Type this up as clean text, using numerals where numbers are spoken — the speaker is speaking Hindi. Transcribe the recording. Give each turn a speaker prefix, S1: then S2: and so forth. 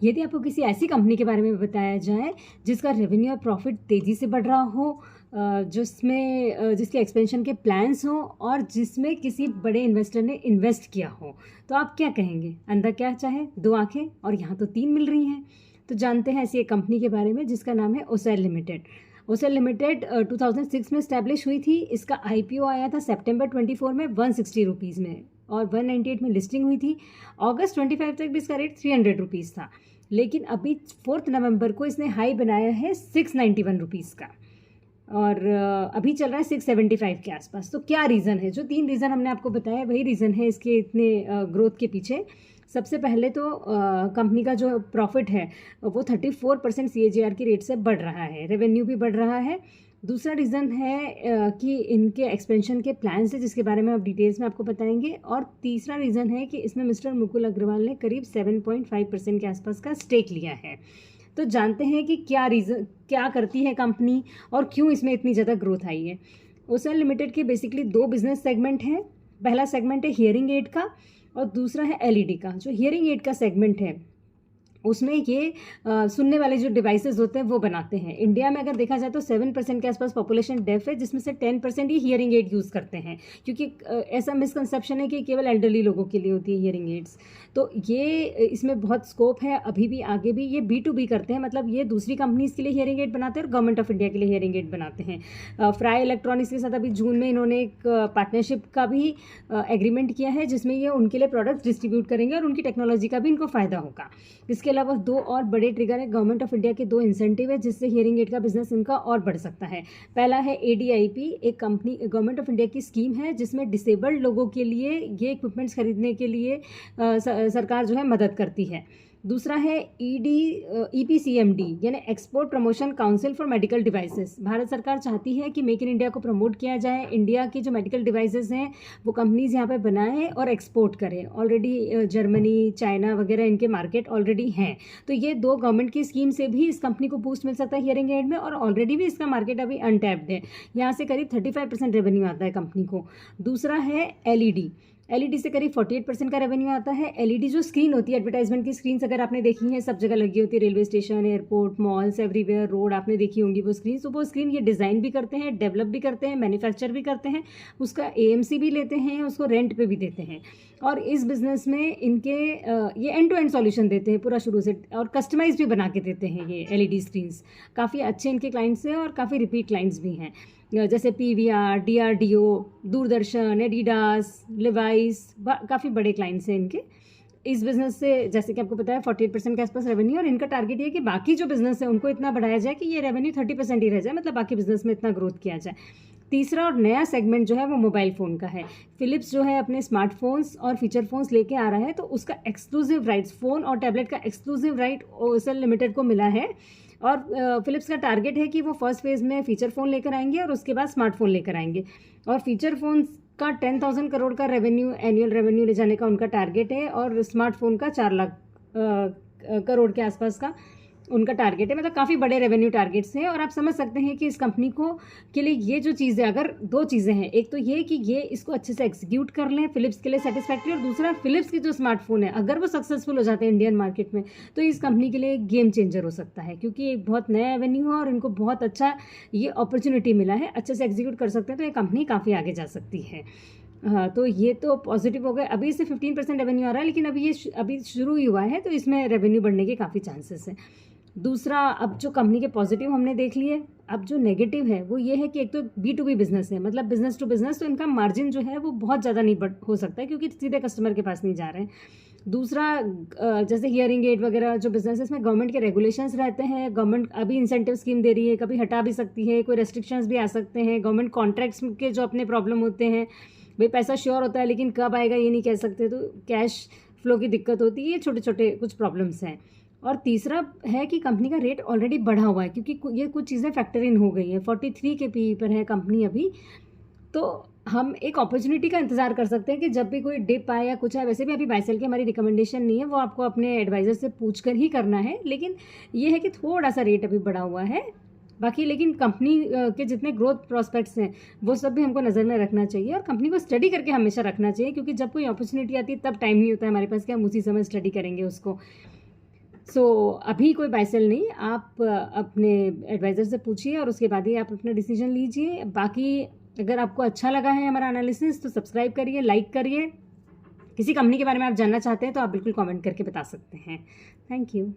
S1: यदि आपको किसी ऐसी कंपनी के बारे में बताया जाए जिसका रेवेन्यू और प्रॉफिट तेज़ी से बढ़ रहा हो, जिसके एक्सपेंशन के प्लान्स हों और जिसमें किसी बड़े इन्वेस्टर ने इन्वेस्ट किया हो, तो आप क्या कहेंगे? अंदर क्या चाहे? दो आंखें, और यहाँ तो तीन मिल रही हैं। तो जानते हैं ऐसी एक कंपनी के बारे में जिसका नाम है ओसेल लिमिटेड। ओसेल लिमिटेड 2006 में स्टैब्लिश हुई थी। इसका आईपीओ आया था सितंबर 24 में 160 रुपीज़ में, और 198 में लिस्टिंग हुई थी। अगस्त 25 तक भी इसका रेट 300 रुपीज़ था, लेकिन अभी 4 नवंबर को इसने हाई बनाया है 691 रुपीज़ का, और अभी चल रहा है 675 के आसपास। तो क्या रीज़न है? जो 3 रीज़न हमने आपको बताया वही रीज़न है इसके इतने ग्रोथ के पीछे। सबसे पहले तो कंपनी का जो प्रॉफिट है वो 34% CAGR की रेट से बढ़ रहा है, रेवेन्यू भी बढ़ रहा है। दूसरा रीज़न है कि इनके एक्सपेंशन के प्लान्स है जिसके बारे में आप डिटेल्स में आपको बताएंगे। और तीसरा रीज़न है कि इसमें मिस्टर मुकुल अग्रवाल ने करीब 7.5% के आसपास का स्टेक लिया है। तो जानते हैं कि क्या करती है कंपनी और क्यों इसमें इतनी ज़्यादा ग्रोथ आई है। ओसेल लिमिटेड के बेसिकली 2 बिजनेस सेगमेंट हैं। पहला सेगमेंट है हियरिंग एड का, और दूसरा है एलईडी का। जो हियरिंग एड का सेगमेंट है उसमें ये सुनने वाले जो डिवाइसेस होते हैं वो बनाते हैं। इंडिया में अगर देखा जाए तो 7% के आसपास पॉपुलेशन डेफ है, जिसमें से 10% ही हियरिंग एड यूज़ करते हैं, क्योंकि ऐसा मिसकंसेप्शन है कि केवल एल्डरली लोगों के लिए होती है हियरिंग एड्स। तो ये इसमें बहुत स्कोप है अभी भी, आगे भी। ये B2B करते हैं, मतलब ये दूसरी कंपनीज़ के लिए हियरिंग एड बनाते हैं और गवर्नमेंट ऑफ इंडिया के लिए हियरिंग एड बनाते हैं। फ्राई इलेक्ट्रॉनिक्स के साथ अभी जून में इन्होंने एक पार्टनरशिप का भी एग्रीमेंट किया है, जिसमें ये उनके लिए प्रोडक्ट्स डिस्ट्रीब्यूट करेंगे और उनकी टेक्नोलॉजी का भी इनको फ़ायदा होगा। इसके अलावा 2 और बड़े ट्रिगर है गवर्नमेंट ऑफ इंडिया के 2 इंसेंटिव है जिससे हियरिंग एड का बिजनेस इनका और बढ़ सकता है। पहला है ADIP, एक कंपनी गवर्नमेंट ऑफ इंडिया की स्कीम है जिसमें डिसेबल्ड लोगों के लिए ये इक्विपमेंट्स खरीदने के लिए सरकार जो है मदद करती है। दूसरा है EPCMD यानी export promotion council for medical devices. Bharat सरकार चाहती है कि मेक इन इंडिया को प्रमोट किया जाए, इंडिया की जो मेडिकल डिवाइसेस हैं वो कंपनीज यहाँ पे बनाएं और एक्सपोर्ट करें। ऑलरेडी जर्मनी, चाइना वगैरह इनके मार्केट ऑलरेडी हैं। तो ये 2 गवर्नमेंट की स्कीम से भी इस कंपनी को बूस्ट मिल सकता है हियरिंग एड में, और ऑलरेडी भी इसका मार्केट अभी अनटैप्ड है। यहाँ से करीब 35% रेवेन्यू आता है कंपनी को। दूसरा है एलईडी से करीब 48% का रेवेन्यू आता है। एलईडी जो स्क्रीन होती है, एडवर्टाइजमेंट की स्क्रीन अगर आपने देखी है, सब जगह लगी होती है, railway station, airport, malls, everywhere, road, आपने देखी होंगी वो स्क्रीन। तो वो स्क्रीन ये डिज़ाइन भी करते हैं, डेवलप भी करते हैं, मैन्युफैक्चर भी करते हैं, उसका AMC भी लेते हैं, उसको रेंट पे भी देते हैं। और इस बिज़नेस में इनके ये एंड टू एंड सॉल्यूशन देते हैं पूरा शुरू से, और कस्टमाइज भी बना के देते हैं ये एलईडी स्क्रीन्स। काफ़ी अच्छे इनके क्लाइंट्स हैं और काफ़ी रिपीट क्लाइंट्स भी हैं, जैसे PVR, DRDO, Doordarshan, Adidas, Levi's, काफ़ी बड़े क्लाइंट्स हैं इनके। इस बिज़नेस से जैसे कि आपको पता है 48% के आसपास रेवेन्यू, और इनका टारगेट ये है कि बाकी जो बिज़नेस है उनको इतना बढ़ाया जाए कि ये रेवेन्यू 30% ही रह जाए, मतलब बाकी बिज़नेस में इतना ग्रोथ किया जाए। तीसरा और नया सेगमेंट जो है वो मोबाइल फ़ोन का है। फिलिप्स जो है अपने स्मार्टफोन्स और फीचर फोन्स लेके आ रहा है, तो उसका एक्सक्लूसिव राइट्स, फ़ोन और टैबलेट का एक्सक्लूसिव राइट ओसेल लिमिटेड को मिला है। और फिलिप्स का टारगेट है कि वो फर्स्ट फेज़ में फ़ीचर फ़ोन लेकर आएंगे और उसके बाद स्मार्टफोन लेकर आएंगे। और फीचर फोन्स का 10,000 करोड़ का रेवेन्यू, एनुअल रेवेन्यू ले जाने का उनका टारगेट है, और स्मार्टफोन का 4 लाख करोड़ के आसपास का उनका टारगेट है। मतलब काफ़ी बड़े रेवेन्यू टारगेट्स हैं। और आप समझ सकते हैं कि इस कंपनी को के लिए ये जो चीज़ें, अगर 2 चीज़ें हैं, एक तो ये कि ये इसको अच्छे से एग्जीक्यूट कर लें फिलिप्स के लिए सेटिस्फैक्ट्री, और दूसरा फिलिप्स की जो स्मार्टफोन है अगर वो सक्सेसफुल हो जाते हैं इंडियन मार्केट में, तो इस कंपनी के लिए एक गेम चेंजर हो सकता है, क्योंकि एक बहुत नया एवेन्यू है और इनको बहुत अच्छा ये अपॉर्चुनिटी मिला है। अच्छे से एग्जीक्यूट कर सकते हैं तो ये कंपनी काफ़ी आगे जा सकती है। हाँ, तो ये तो पॉजिटिव हो गए। अभी इससे 15% रेवेन्यू आ रहा है, लेकिन अभी शुरू ही हुआ है, तो इसमें रेवेन्यू बढ़ने के काफ़ी चांसेस हैं। दूसरा, अब जो कंपनी के पॉजिटिव हमने देख लिए, अब जो नेगेटिव है वो ये है कि एक तो B2B बिजनेस है, मतलब बिजनेस टू बिजनेस, तो इनका मार्जिन जो है वो बहुत ज़्यादा नहीं हो सकता है, क्योंकि सीधे कस्टमर के पास नहीं जा रहे हैं। दूसरा, जैसे हियरिंग एड वगैरह जो बिजनेस है, इसमें गवर्नमेंट के रेगुलेशंस रहते हैं। गवर्नमेंट अभी इंसेंटिव स्कीम दे रही है, कभी हटा भी सकती है, कोई रेस्ट्रिक्शंस भी आ सकते हैं। गवर्नमेंट कॉन्ट्रैक्ट्स के जो अपने प्रॉब्लम होते हैं, भाई पैसा श्योर होता है लेकिन कब आएगा ये नहीं कह सकते, तो कैश फ्लो की दिक्कत होती है। ये छोटे छोटे कुछ प्रॉब्लम्स हैं। और तीसरा है कि कंपनी का रेट ऑलरेडी बढ़ा हुआ है, क्योंकि ये कुछ चीज़ें फैक्टर इन हो गई हैं। 43 के PE पर है कंपनी अभी। तो हम एक अपॉर्चुनिटी का इंतजार कर सकते हैं कि जब भी कोई डिप आए या कुछ आए, वैसे भी अभी बाय सेल की हमारी रिकमेंडेशन नहीं है, वो आपको अपने एडवाइज़र से पूछ कर ही करना है। लेकिन ये है कि थोड़ा सा रेट अभी बढ़ा हुआ है। बाकी लेकिन कंपनी के जितने ग्रोथ प्रॉस्पेक्ट्स हैं वो सब भी हमको नज़र में रखना चाहिए, और कंपनी को स्टडी करके हमेशा रखना चाहिए, क्योंकि जब कोई अपॉर्चुनिटी आती है तब टाइम नहीं होता है हमारे पास कि हम उसी समय स्टडी करेंगे उसको। सो अभी कोई बाय सेल नहीं, आप अपने एडवाइज़र से पूछिए और उसके बाद ही आप अपना डिसीजन लीजिए। बाकी अगर आपको अच्छा लगा है हमारा एनालिसिस तो सब्सक्राइब करिए, लाइक करिए। किसी कंपनी के बारे में आप जानना चाहते हैं तो आप बिल्कुल कमेंट करके बता सकते हैं। Thank you.